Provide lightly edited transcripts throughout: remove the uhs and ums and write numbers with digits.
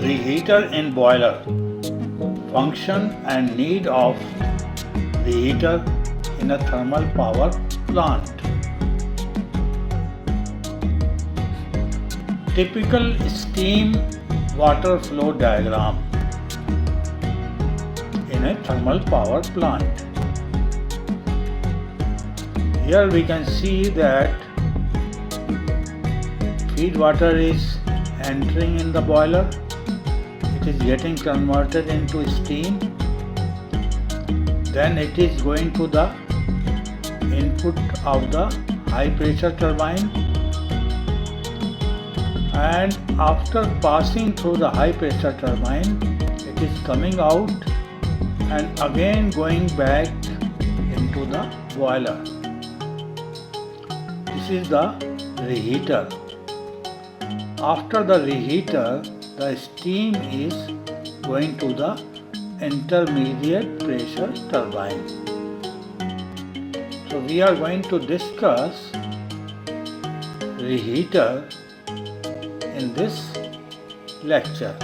Reheater in boiler. Function and need of reheater in a thermal power plant. Typical steam water flow diagram in a thermal power plant. Here we can see that feed water is entering in the boiler. It is getting converted into steam. Then it is going to the input of the high pressure turbine, and after passing through the high pressure turbine, it is coming out and again going back into the boiler. This is the reheater. After the reheater, the steam is going to the intermediate pressure turbine. So we are going to discuss reheater in this lecture.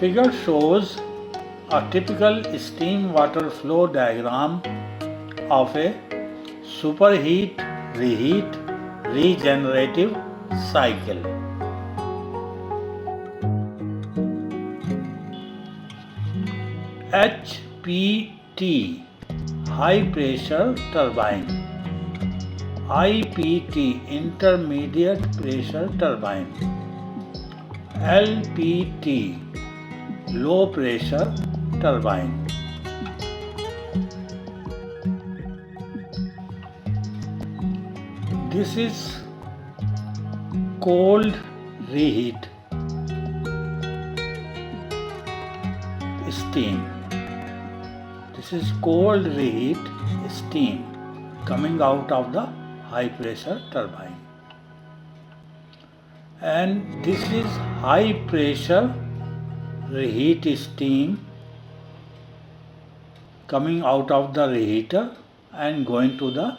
Figure shows a typical steam water flow diagram of a superheat, reheat, regenerative cycle. HPT, high pressure turbine. IPT, intermediate pressure turbine. LPT, low pressure turbine. This is cold reheat steam. This is cold reheat steam coming out of the high pressure turbine. And this is high pressure reheat steam coming out of the reheater and going to the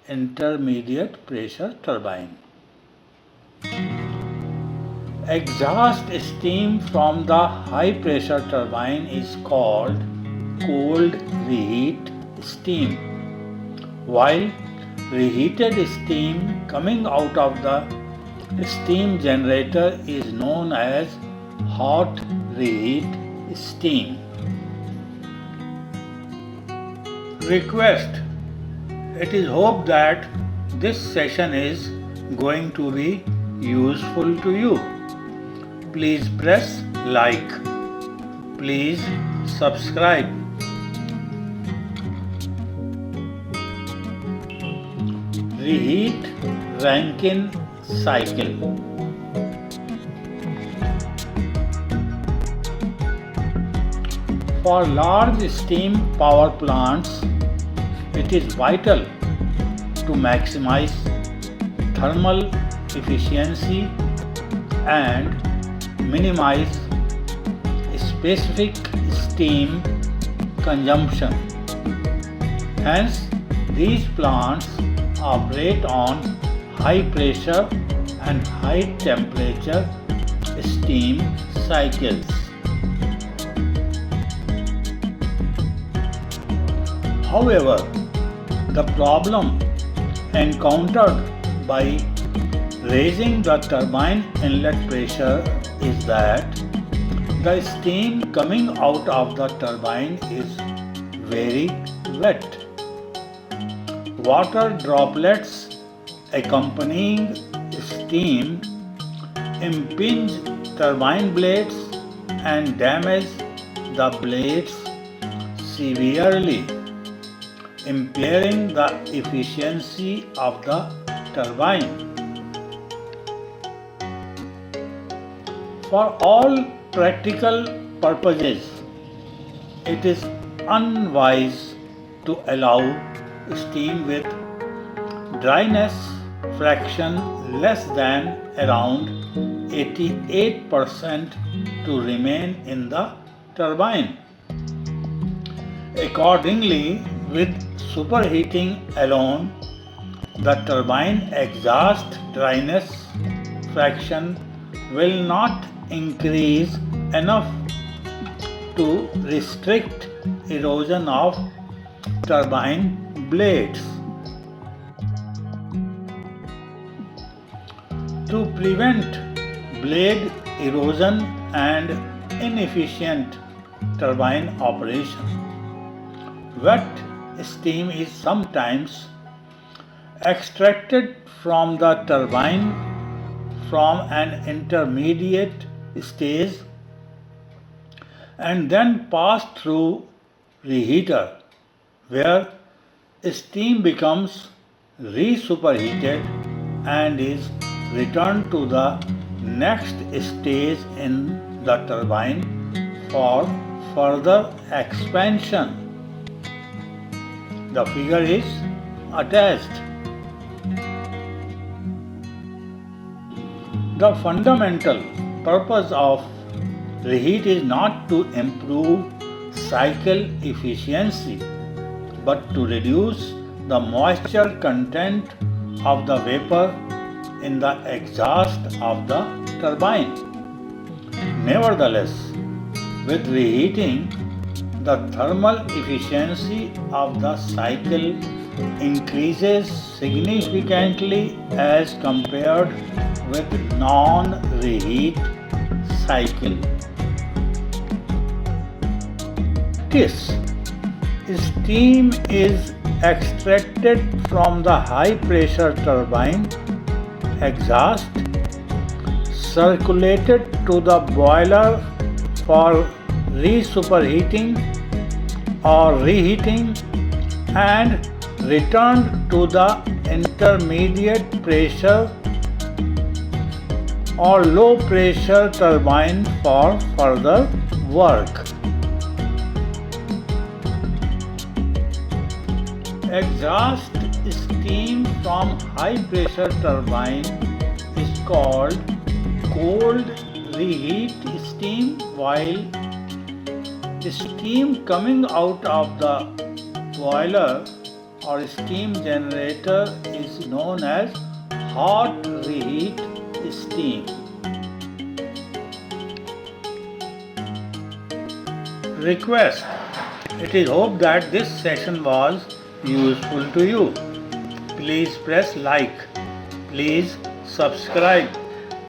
intermediate pressure turbine. Exhaust steam from the high pressure turbine is called cold reheat steam, while reheated steam coming out of the steam generator is known as hot reheat steam. Request: it is hoped that this session is going to be useful to you. Please press like. Please subscribe. Reheat Rankine cycle. For large steam power plants, it is vital to maximize thermal efficiency and minimize specific steam consumption. Hence, these plants operate on high pressure and high temperature steam cycles. However, the problem encountered by raising the turbine inlet pressure is that the steam coming out of the turbine is very wet. Water droplets accompanying steam impinge turbine blades and damage the blades severely, impairing the efficiency of the turbine. For all practical purposes, it is unwise to allow steam with dryness fraction less than around 88% to remain in the turbine. Accordingly, with superheating alone, the turbine exhaust dryness fraction will not increase enough to restrict erosion of turbine blades. To prevent blade erosion and inefficient turbine operation, wet steam is sometimes extracted from the turbine from an intermediate stage and then passed through reheater, where steam becomes re-superheated and is returned to the next stage in the turbine for further expansion. The figure is attached. The fundamental purpose of reheat is not to improve cycle efficiency, but to reduce the moisture content of the vapor in the exhaust of the turbine. Nevertheless, with reheating, the thermal efficiency of the cycle increases significantly as compared with non-reheat cycle. This steam is extracted from the high pressure turbine exhaust, circulated to the boiler for re-superheating or reheating, and returned to the intermediate pressure or low pressure turbine for further work. Exhaust steam from high pressure turbine is called cold reheat steam, while steam coming out of the boiler or steam generator is known as hot reheat steam. Request. It is hoped that this session was useful to you. Please press like. Please subscribe.